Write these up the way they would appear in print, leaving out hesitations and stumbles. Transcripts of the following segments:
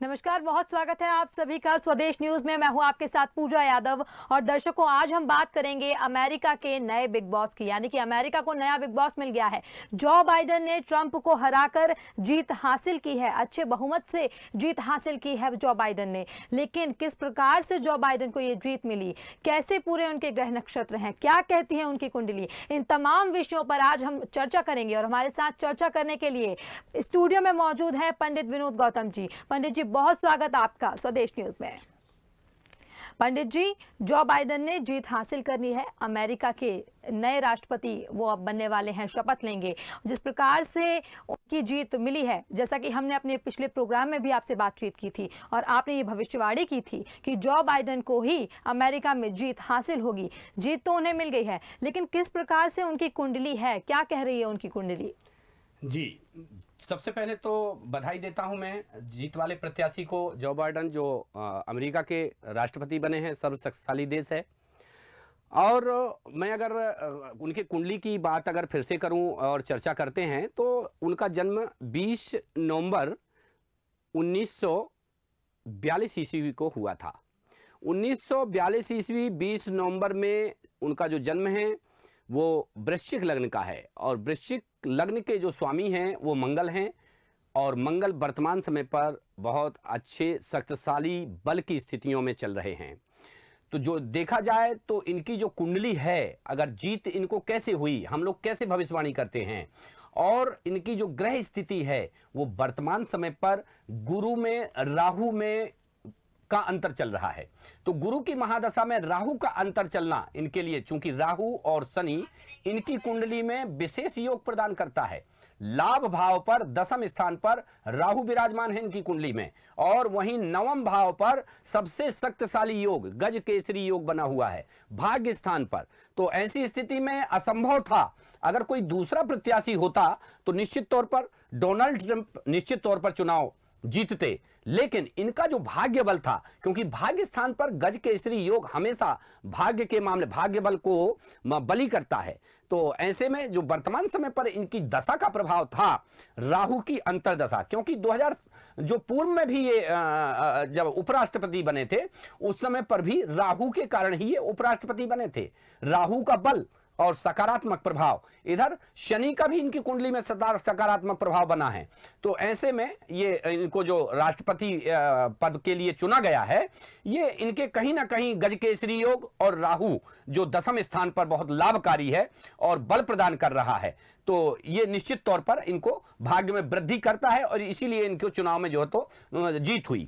नमस्कार, बहुत स्वागत है आप सभी का स्वदेश न्यूज में। मैं हूं आपके साथ पूजा यादव। और दर्शकों, आज हम बात करेंगे अमेरिका के नए बिग बॉस की, यानी कि अमेरिका को नया बिग बॉस मिल गया है। जो बाइडेन ने ट्रंप को हराकर जीत हासिल की है, अच्छे बहुमत से जीत हासिल की है जो बाइडेन ने। लेकिन किस प्रकार से जो बाइडेन को ये जीत मिली, कैसे पूरे उनके ग्रह नक्षत्र हैं, क्या कहती है उनकी कुंडली, इन तमाम विषयों पर आज हम चर्चा करेंगे। और हमारे साथ चर्चा करने के लिए स्टूडियो में मौजूद हैं पंडित विनोद गौतम जी। पंडित जी, बहुत स्वागत आपका स्वदेश न्यूज में। पंडित जी, जो बाइडेन ने जीत हासिल करनी है, अमेरिका के नए राष्ट्रपति वो अब बनने वाले हैं, शपथ लेंगे। जिस प्रकार से उनकी जीत मिली है, जैसा कि हमने अपने पिछले प्रोग्राम में भी आपसे बातचीत की थी और आपने ये भविष्यवाणी की थी कि जो बाइडेन को ही अमेरिका में जीत हासिल होगी। जीत तो उन्हें मिल गई है, लेकिन किस प्रकार से उनकी कुंडली है, क्या कह रही है उनकी कुंडली? जी, सबसे पहले तो बधाई देता हूं मैं जीत वाले प्रत्याशी को, जो बाइडेन, जो अमेरिका के राष्ट्रपति बने हैं। सर्वशक्तिशाली देश है। और मैं अगर उनके कुंडली की बात अगर फिर से करूं और चर्चा करते हैं, तो उनका जन्म 20 नवंबर 1942 ईस्वी को हुआ था। 1942 ईस्वी 20 नवंबर में उनका जो जन्म है वो वृश्चिक लग्न का है। और वृश्चिक लग्न के जो स्वामी हैं वो मंगल हैं। और मंगल वर्तमान समय पर बहुत अच्छे शक्तिशाली बल की स्थितियों में चल रहे हैं। तो जो देखा जाए तो इनकी जो कुंडली है, अगर जीत इनको कैसे हुई, हम लोग कैसे भविष्यवाणी करते हैं, और इनकी जो ग्रह स्थिति है वो वर्तमान समय पर गुरु में, राहु में का अंतर चल रहा है। तो गुरु की महादशा में राहु का अंतर चलना इनके लिए, चूंकि राहु और शनि इनकी कुंडली में विशेष योग प्रदान करता है। लाभ भाव पर 10वें स्थान पर राहु विराजमान है इनकी कुंडली में, और वहीं 9वें भाव पर सबसे शक्तिशाली योग गज केसरी योग बना हुआ है भाग्य स्थान पर। तो ऐसी स्थिति में असंभव था, अगर कोई दूसरा प्रत्याशी होता तो निश्चित तौर पर डोनाल्ड ट्रंप निश्चित तौर पर चुनाव जीतते। लेकिन इनका जो भाग्य बल था, क्योंकि भाग्य स्थान पर गज केसरी योग हमेशा भाग्य के मामले, भाग्य बल को बली करता है। तो ऐसे में जो वर्तमान समय पर इनकी दशा का प्रभाव था, राहु की अंतरदशा, क्योंकि 2000 जो पूर्व में भी ये जब उपराष्ट्रपति बने थे, उस समय पर भी राहु के कारण ही ये उपराष्ट्रपति बने थे। राहु का बल और सकारात्मक प्रभाव, इधर शनि का भी इनकी कुंडली में सकारात्मक प्रभाव बना है। तो ऐसे में ये इनको जो राष्ट्रपति पद के लिए चुना गया है, ये इनके कहीं ना कहीं गज केसरी योग और राहु जो 10वें स्थान पर बहुत लाभकारी है और बल प्रदान कर रहा है, तो ये निश्चित तौर पर इनको भाग्य में वृद्धि करता है। और इसीलिए इनको चुनाव में जो है तो जीत हुई।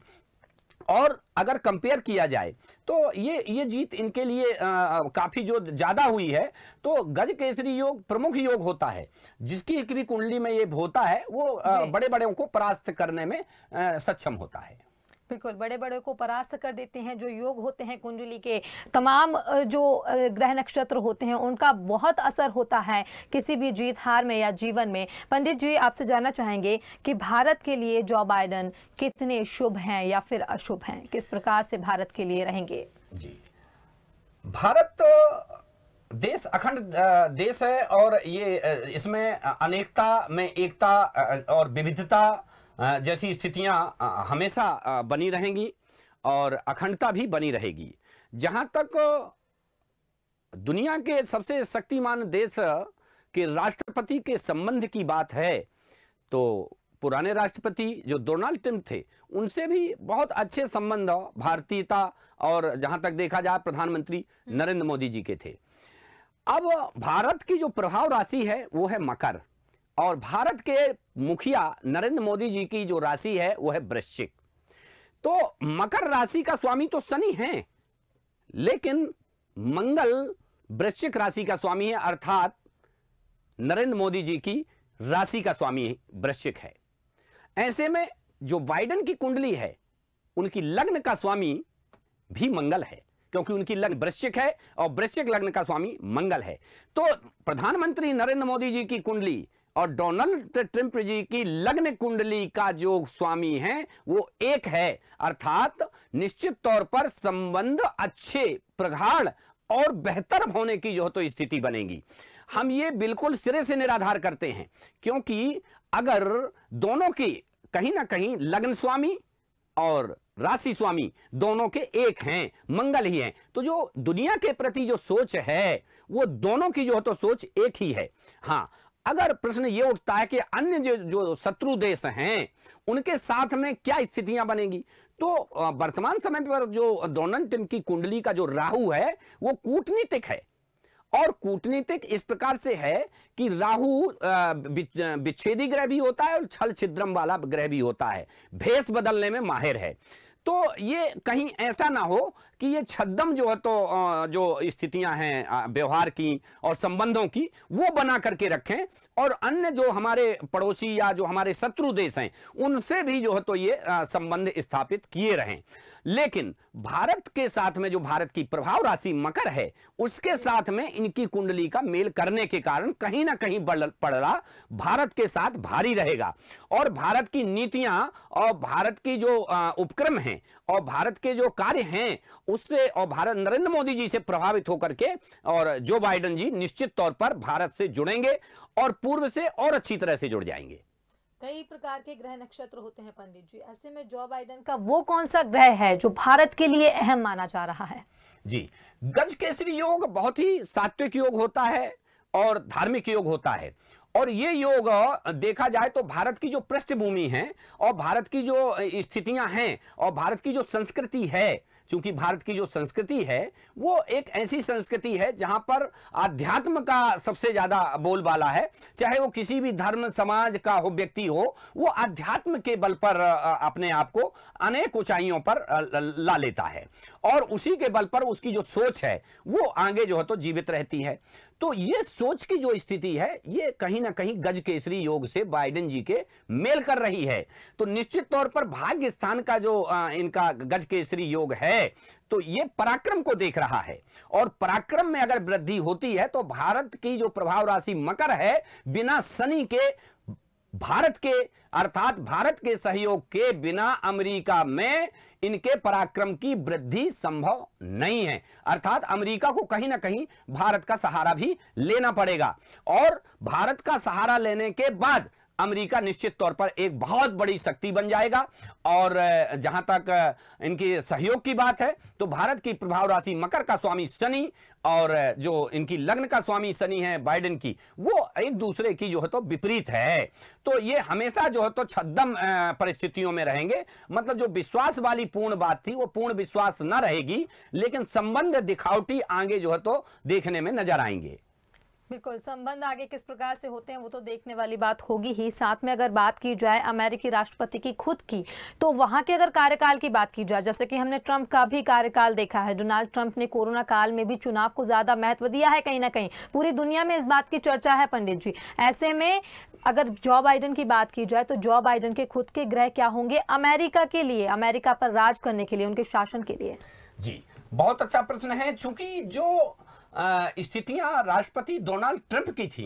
और अगर कंपेयर किया जाए तो ये जीत इनके लिए काफी जो ज्यादा हुई है। तो गज केसरी योग प्रमुख योग होता है, जिसकी भी कुंडली में ये होता है, वो बड़े बड़े को परास्त करने में सक्षम होता है। बिल्कुल, बड़े बड़े को परास्त कर देते हैं। जो योग होते हैं कुंडली के, तमाम जो ग्रह नक्षत्र होते हैं, उनका बहुत असर होता है किसी भी जीत हार में या जीवन में। पंडित जी, आपसे जानना चाहेंगे कि भारत के लिए जो बाइडेन कितने शुभ हैं या फिर अशुभ हैं, किस प्रकार से भारत के लिए रहेंगे? जी, भारत देश अखंड देश है, और ये इसमें अनेकता में एकता और विविधता जैसी स्थितियां हमेशा बनी रहेंगी और अखंडता भी बनी रहेगी। जहां तक दुनिया के सबसे शक्तिमान देश के राष्ट्रपति के संबंध की बात है, तो पुराने राष्ट्रपति जो डोनाल्ड ट्रंप थे, उनसे भी बहुत अच्छे संबंध भारतीयता और जहां तक देखा जाए प्रधानमंत्री नरेंद्र मोदी जी के थे। अब भारत की जो प्रभाव राशि है वो है मकर, और भारत के मुखिया नरेंद्र मोदी जी की जो राशि है वो है वृश्चिक। तो मकर राशि का स्वामी तो शनि है, लेकिन मंगल वृश्चिक राशि का स्वामी है, अर्थात नरेंद्र मोदी जी की राशि का स्वामी वृश्चिक है। ऐसे में जो बाइडेन की कुंडली है, उनकी लग्न का स्वामी भी मंगल है, क्योंकि उनकी लग्न वृश्चिक है और वृश्चिक लग्न का स्वामी मंगल है। तो प्रधानमंत्री नरेंद्र मोदी जी की कुंडली और डोनाल्ड ट्रंप जी की लग्न कुंडली का जो स्वामी है वो एक है, अर्थात निश्चित तौर पर संबंध अच्छे, प्रगाढ़ और बेहतर होने की जो तो स्थिति बनेगी। हम ये बिल्कुल सिरे से निराधार करते हैं, क्योंकि अगर दोनों की कहीं ना कहीं लग्न स्वामी और राशि स्वामी दोनों के एक हैं, मंगल ही हैं, तो जो दुनिया के प्रति जो सोच है वो दोनों की जो तो सोच एक ही है। हाँ, अगर प्रश्न ये उठता है कि अन्य जो शत्रु देश हैं उनके साथ में क्या स्थितियां बनेगी, तो वर्तमान समय पर जो डोनाल्ड ट्रंप की कुंडली का जो राहु है वो कूटनीतिक है, और कूटनीतिक इस प्रकार से है कि राहु विच्छेदी ग्रह भी होता है और छल छिद्रम वाला ग्रह भी होता है, भेष बदलने में माहिर है। तो ये कहीं ऐसा ना हो कि ये छद्म जो है तो जो स्थितियां हैं व्यवहार की और संबंधों की वो बना करके रखें, और अन्य जो हमारे पड़ोसी या जो हमारे शत्रु देश हैं उनसे भी जो है तो ये संबंध स्थापित किए रहें। लेकिन भारत के साथ में जो भारत की प्रभाव राशि मकर है उसके साथ में इनकी कुंडली का मेल करने के कारण कहीं ना कहीं पड़ला भारत के साथ भारी रहेगा, और भारत की नीतियां और भारत की जो उपक्रम हैं और भारत के जो कार्य हैं उससे और भारत नरेंद्र मोदी जी से प्रभावित होकर के और जो बाइडेन जी निश्चित तौर पर भारत से जुड़ेंगे और पूर्व से और अच्छी तरह से जुड़ जाएंगे। कई प्रकार के ग्रह नक्षत्र होते हैं पंडित जी, ऐसे में जो बाइडेन का वो कौन सा ग्रह है जो भारत के लिए अहम माना जा रहा है? जी, गज केसरी योग बहुत ही सात्विक योग होता है और धार्मिक योग होता है, और ये योग देखा जाए तो भारत की जो पृष्ठभूमि है और भारत की जो स्थितियां हैं और भारत की जो संस्कृति है, क्योंकि भारत की जो संस्कृति है वो एक ऐसी संस्कृति है जहां पर आध्यात्म का सबसे ज्यादा बोलबाला है, चाहे वो किसी भी धर्म समाज का हो व्यक्ति हो, वो आध्यात्म के बल पर अपने आप को अनेक ऊंचाइयों पर ला लेता है, और उसी के बल पर उसकी जो सोच है वो आगे जो है तो जीवित रहती है। तो ये सोच की जो स्थिति है ये कहीं ना कहीं गज केसरी योग से बाइडेन जी के मेल कर रही है। तो निश्चित तौर पर भाग्य स्थान का जो इनका गज केसरी योग है तो ये पराक्रम को देख रहा है, और पराक्रम में अगर वृद्धि होती है तो भारत की जो प्रभाव राशि मकर है बिना शनि के, भारत के अर्थात भारत के सहयोग के बिना अमेरिका में इनके पराक्रम की वृद्धि संभव नहीं है, अर्थात अमेरिका को कहीं ना कहीं भारत का सहारा भी लेना पड़ेगा, और भारत का सहारा लेने के बाद अमेरिका निश्चित तौर पर एक बहुत बड़ी शक्ति बन जाएगा। और जहां तक इनके सहयोग की बात है तो भारत की प्रभाव राशि मकर का स्वामी शनि और जो इनकी लग्न का स्वामी शनि है बाइडेन की, वो एक दूसरे की जो है तो विपरीत है। तो ये हमेशा जो है तो छद्म परिस्थितियों में रहेंगे, मतलब जो विश्वास वाली पूर्ण बात थी वो पूर्ण विश्वास न रहेगी, लेकिन संबंध दिखावटी आगे जो है तो देखने में नजर आएंगे। बिल्कुल, संबंध आगे किस प्रकार से होते हैं वो तो देखने वाली बात होगी ही। साथ में अगर बात की जाए अमेरिकी राष्ट्रपति की खुद की, तो वहां के अगर कार्यकाल की बात की जाए, जैसे कि हमने ट्रंप का भी कार्यकाल देखा है, डोनाल्ड ट्रंप ने कोरोना काल में भी चुनाव को ज्यादा महत्व दिया है, कहीं ना कहीं पूरी दुनिया में इस बात की चर्चा है पंडित जी। ऐसे में अगर जो बाइडेन की बात की जाए तो जो बाइडेन के खुद के ग्रह क्या होंगे अमेरिका के लिए, अमेरिका पर राज करने के लिए, उनके शासन के लिए? जी, बहुत अच्छा प्रश्न है। चूंकि जो स्थितियां राष्ट्रपति डोनाल्ड ट्रंप की थी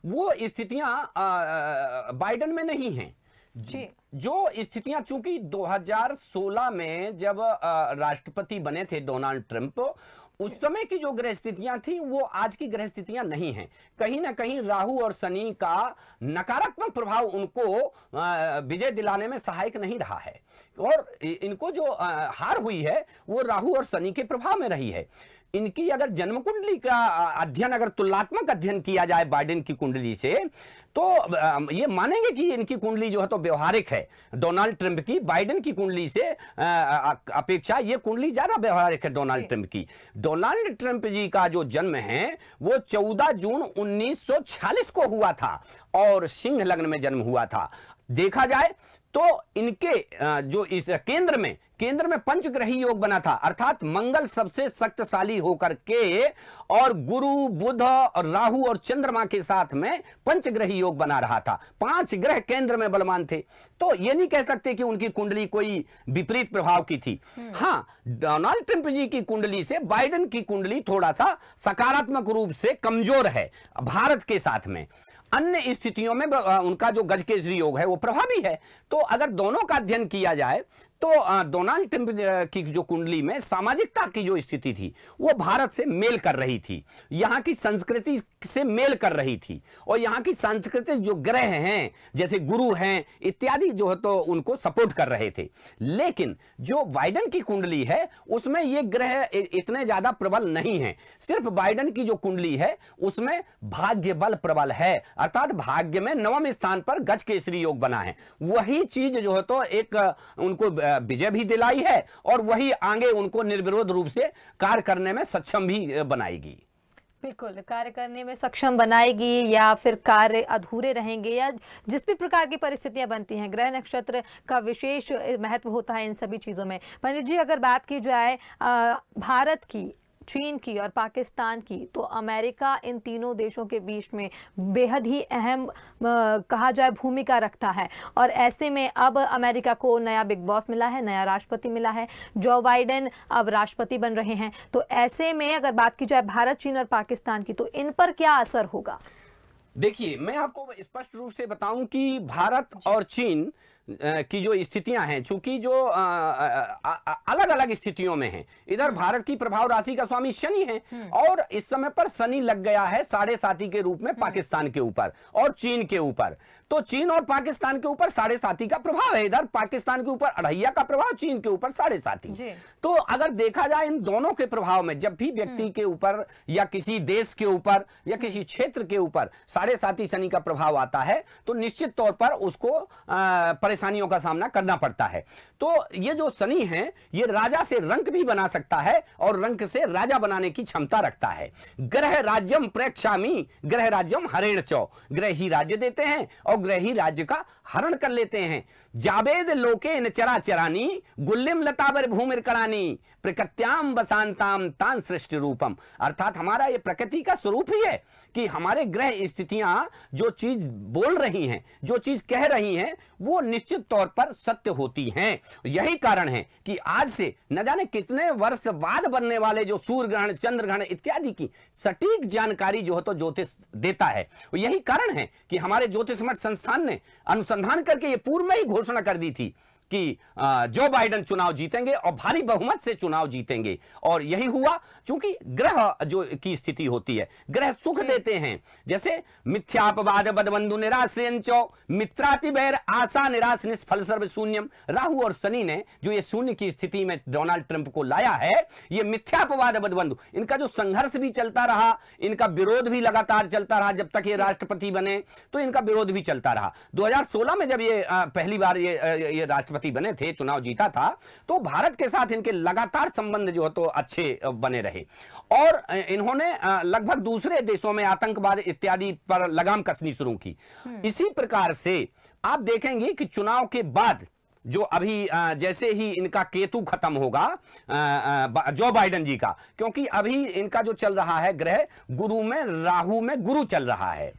वो स्थितियां बाइडेन में नहीं हैं। जो स्थितियां चूंकि 2016 में जब राष्ट्रपति बने थे डोनाल्ड ट्रंप, उस समय की जो ग्रह स्थितियां थी वो आज की ग्रह स्थितियां नहीं हैं। कहीं ना कहीं राहु और शनि का नकारात्मक प्रभाव उनको विजय दिलाने में सहायक नहीं रहा है, और इनको जो हार हुई है वो राहु और शनि के प्रभाव में रही है। इनकी अगर जन्म कुंडली का अध्ययन, अगर तुलनात्मक अध्ययन किया जाए बाइडेन की कुंडली से, तो ये मानेंगे कि इनकी कुंडली जो है तो व्यवहारिक है डोनाल्ड ट्रंप की। बाइडेन की कुंडली से अपेक्षा ये कुंडली ज्यादा व्यवहारिक है डोनाल्ड ट्रंप की। डोनाल्ड ट्रंप जी का जो जन्म है वो 14 जून 1946 को हुआ था और सिंह लग्न में जन्म हुआ था। देखा जाए तो इनके जो इस केंद्र में पंचग्रही योग बना था, अर्थात मंगल सबसे शक्तिशाली होकर के और गुरु, बुध और राहु और चंद्रमा के साथ में पंचग्रही योग बना रहा था। 5 ग्रह केंद्र में बलवान थे, तो ये नहीं कह सकते कि उनकी कुंडली कोई विपरीत प्रभाव की थी। हाँ, डोनाल्ड ट्रंप जी की कुंडली से बाइडेन की कुंडली थोड़ा सा सकारात्मक रूप से कमजोर है भारत के साथ में। अन्य स्थितियों में उनका जो गज केसरी योग है वो प्रभावी है। तो अगर दोनों का अध्ययन किया जाए तो डोनाल्ड ट्रंप की जो कुंडली में सामाजिकता की जो स्थिति थी वो भारत से मेल कर रही थी, यहाँ की संस्कृति से मेल कर रही थी, और यहाँ की सांस्कृतिक जो ग्रह हैं जैसे गुरु हैं इत्यादि जो है तो उनको सपोर्ट कर रहे थे। लेकिन जो बाइडेन की कुंडली है उसमें ये ग्रह इतने ज्यादा प्रबल नहीं है। सिर्फ बाइडेन की जो कुंडली है उसमें भाग्य बल प्रबल है, अर्थात भाग्य में 9वें स्थान पर गज केसरी योग बना है। वही चीज जो है तो एक उनको विजय भी दिलाई है और वही आगे उनको निर्विरोध रूप से कार्य करने में सक्षम भी बनाएगी। बिल्कुल, कार्य करने में सक्षम बनाएगी या फिर कार्य अधूरे रहेंगे या जिस भी प्रकार की परिस्थितियां बनती हैं, ग्रह नक्षत्र का विशेष महत्व होता है इन सभी चीज़ों में। पंडित जी, अगर बात की जाए भारत की, चीन की और पाकिस्तान की, तो अमेरिका इन तीनों देशों के बीच में बेहद ही अहम कहा जाए भूमिका रखता है। और ऐसे में अब अमेरिका को नया बिग बॉस मिला है, नया राष्ट्रपति मिला है, जो बाइडेन अब राष्ट्रपति बन रहे हैं। तो ऐसे में अगर बात की जाए भारत, चीन और पाकिस्तान की, तो इन पर क्या असर होगा? देखिए, मैं आपको स्पष्ट रूप से बताऊं कि भारत और चीन की जो स्थितियां हैं, चूंकि जो अलग अलग स्थितियों में हैं, इधर भारत की प्रभाव राशि का स्वामी शनि है और इस समय पर शनि लग गया है 7.5 के रूप में पाकिस्तान के ऊपर और चीन के ऊपर। तो चीन और पाकिस्तान के ऊपर 7.5 का प्रभाव है, इधर पाकिस्तान के ऊपर 2.5 का प्रभाव, चीन के ऊपर 7.5। तो अगर देखा जाए इन दोनों के प्रभाव में, जब भी व्यक्ति के ऊपर या किसी देश के ऊपर या किसी क्षेत्र के ऊपर 7.5 शनि का प्रभाव आता है तो निश्चित तौर पर उसको परेशानियों का सामना करना पड़ता है। तो ये जो शनि है ये राजा से रंक भी बना सकता है और रंक से राजा बनाने की क्षमता रखता है। ग्रह राज्यम प्रेक्षामी ग्रह राज्यम हरेण चौ, ग्रह ही राज्य देते हैं और ग्रह ही राज्य का हरण कर लेते हैं। जावेद लोके न चरा चरानी गुल्लिम लताबर भूमिर करानी प्रकृत्याम बसांताम तान सृष्टि रूपम, अर्थात हमारा ये प्रकृति का स्वरूप ही है कि हमारे ग्रह स्थितियां जो चीज बोल रही हैं, जो चीज कह रही हैं, वो निश्चित तौर पर सत्य होती हैं। यही कारण है कि आज से न जाने कितने वर्ष बाद बनने वाले जो सूर्य ग्रहण, चंद्र ग्रहण इत्यादि की सटीक जानकारी जो है तो ज्योतिष देता है। यही कारण है कि हमारे ज्योतिष मठ संस्थान ने अनुसंधान करके ये पूर्व में ही घोषणा कर दी थी कि जो बाइडेन चुनाव जीतेंगे और भारी बहुमत से चुनाव जीतेंगे। और यही हुआ, क्योंकि ग्रह जो की स्थिति होती है, ग्रह सुख देते हैं। जैसे मिथ्यापवाद बदबंधु निराश्रयंचो मित्राति बैर आशा निराश निष्फल सर्व शून्यम, राहु और शनि ने जो ये शून्य की स्थिति में डोनाल्ड ट्रंप को लाया है, ये मिथ्यापवाद बदबंधु, इनका जो संघर्ष भी चलता रहा, इनका विरोध भी लगातार चलता रहा, जब तक ये राष्ट्रपति बने तो इनका विरोध भी चलता रहा। 2016 में जब ये पहली बार ये राष्ट्रपति बने थे, चुनाव जीता था, तो भारत के साथ इनके लगातार संबंध जो है तो अच्छे बने रहे और इन्होंने लगभग दूसरे देशों में आतंकवाद इत्यादि पर लगाम कसनी शुरू की। इसी प्रकार से आप देखेंगे कि चुनाव के बाद जो अभी जैसे ही इनका केतु खत्म होगा जो बाइडेन जी का, क्योंकि अभी इनका जो चल रहा है ग्रह गुरु में, राहु में गुरु चल रहा है,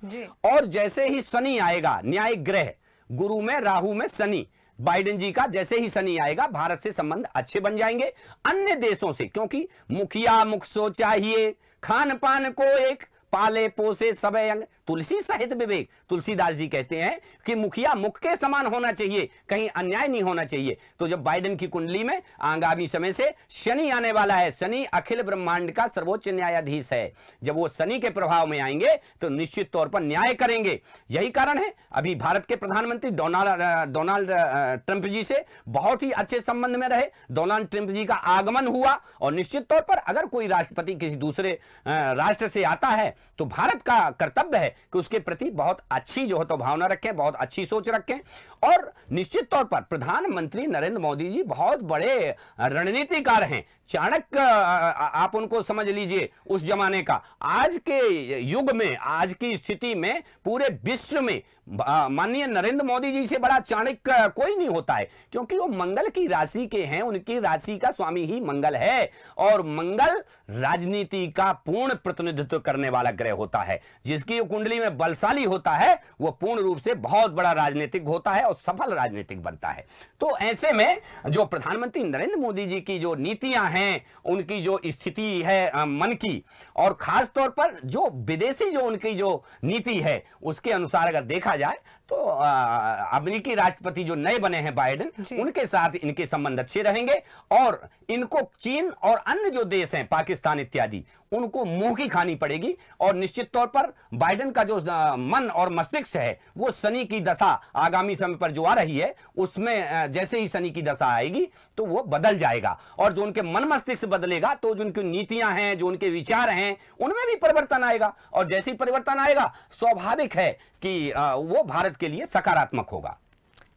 और जैसे ही शनि आएगा, न्यायिक ग्रह गुरु में, राहु में शनि, बाइडेन जी का जैसे ही शनि आएगा भारत से संबंध अच्छे बन जाएंगे अन्य देशों से, क्योंकि मुखिया मुख सो चाहिए, खान पान को एक पाले पोसे सबे अंग, तुलसी सहित विवेक। तुलसीदास जी कहते हैं कि मुखिया मुख के समान होना चाहिए, कहीं अन्याय नहीं होना चाहिए। तो जब बाइडेन की कुंडली में आगामी समय से शनि आने वाला है, शनि अखिल ब्रह्मांड का सर्वोच्च न्यायाधीश है, जब वो शनि के प्रभाव में आएंगे तो निश्चित तौर पर न्याय करेंगे। यही कारण है अभी भारत के प्रधानमंत्री डोनाल्ड ट्रंप जी से बहुत ही अच्छे संबंध में रहे। डोनाल्ड ट्रंप जी का आगमन हुआ और निश्चित तौर पर अगर कोई राष्ट्रपति किसी दूसरे राष्ट्र से आता है तो भारत का कर्तव्य है कि उसके प्रति बहुत अच्छी जो है तो भावना रखें, बहुत अच्छी सोच रखें। और निश्चित तौर पर प्रधानमंत्री नरेंद्र मोदी जी बहुत बड़े रणनीतिकार हैं, चाणक्य आप उनको समझ लीजिए उस जमाने का। आज के युग में, आज की स्थिति में पूरे विश्व में माननीय नरेंद्र मोदी जी से बड़ा चाणक्य कोई नहीं होता है, क्योंकि वो मंगल की राशि के हैं, उनकी राशि का स्वामी ही मंगल है और मंगल राजनीति का पूर्ण प्रतिनिधित्व करने वाला ग्रह होता है। जिसकी कुंडली में बलशाली होता है वो पूर्ण रूप से बहुत बड़ा राजनीतिक होता है और सफल राजनीतिक बनता है। तो ऐसे में जो प्रधानमंत्री नरेंद्र मोदी जी की जो नीतियां हैं, उनकी जो स्थिति है मन की, और खास तौर पर जो विदेशी जो उनकी जो नीति है उसके अनुसार अगर देखा जाए तो अमेरिकी राष्ट्रपति जो नए बने हैं बाइडेन, उनके साथ इनके संबंध अच्छे रहेंगे और इनको चीन और अन्य जो देश हैं पाकिस्तान इत्यादि उनको मुंह की खानी पड़ेगी। और निश्चित तौर पर बाइडेन का जो मन और मस्तिष्क है वो शनि की दशा आगामी समय पर जो आ रही है उसमें जैसे ही शनि की दशा आएगी तो वो बदल जाएगा, और जो उनके मन मस्तिष्क बदलेगा तो जो उनकी नीतियां हैं, जो उनके विचार हैं, उनमें भी परिवर्तन आएगा। और जैसे ही परिवर्तन आएगा स्वाभाविक है कि वो भारत के लिए सकारात्मक होगा।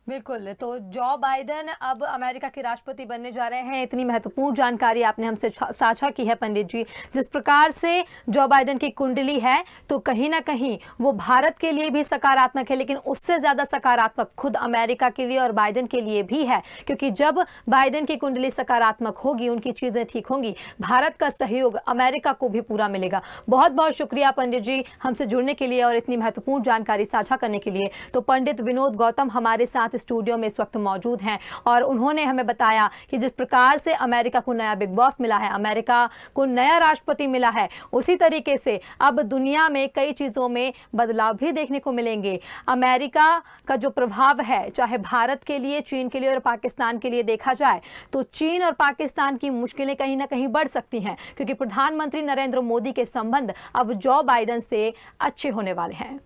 बिल्कुल। तो जो बाइडेन अब अमेरिका के राष्ट्रपति बनने जा रहे हैं, इतनी महत्वपूर्ण जानकारी आपने हमसे साझा की है पंडित जी। जिस प्रकार से जो बाइडेन की कुंडली है तो कहीं ना कहीं वो भारत के लिए भी सकारात्मक है, लेकिन उससे ज़्यादा सकारात्मक खुद अमेरिका के लिए और बाइडेन के लिए भी है, क्योंकि जब बाइडेन की कुंडली सकारात्मक होगी, उनकी चीज़ें ठीक होंगी, भारत का सहयोग अमेरिका को भी पूरा मिलेगा। बहुत बहुत शुक्रिया पंडित जी हमसे जुड़ने के लिए और इतनी महत्वपूर्ण जानकारी साझा करने के लिए। तो पंडित विनोद गौतम हमारे साथ स्टूडियो में इस वक्त मौजूद हैं और उन्होंने हमें बताया कि जिस प्रकार से अमेरिका को नया बिग बॉस मिला है, अमेरिका को नया राष्ट्रपति मिला है, उसी तरीके से अब दुनिया में कई चीज़ों में बदलाव भी देखने को मिलेंगे। अमेरिका का जो प्रभाव है, चाहे भारत के लिए, चीन के लिए और पाकिस्तान के लिए देखा जाए, तो चीन और पाकिस्तान की मुश्किलें कहीं ना कहीं बढ़ सकती हैं, क्योंकि प्रधानमंत्री नरेंद्र मोदी के संबंध अब जो बाइडेन से अच्छे होने वाले हैं।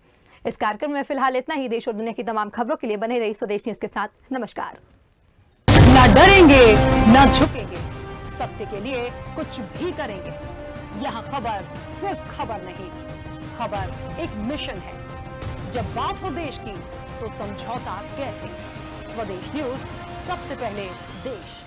इस कार्यक्रम में फिलहाल इतना ही। देश और दुनिया की तमाम खबरों के लिए बने रही स्वदेश न्यूज के साथ। नमस्कार। ना डरेंगे ना झुकेंगे, सत्य के लिए कुछ भी करेंगे। यहाँ खबर सिर्फ खबर नहीं, खबर एक मिशन है। जब बात हो देश की तो समझौता कैसे? स्वदेश न्यूज, सबसे पहले देश।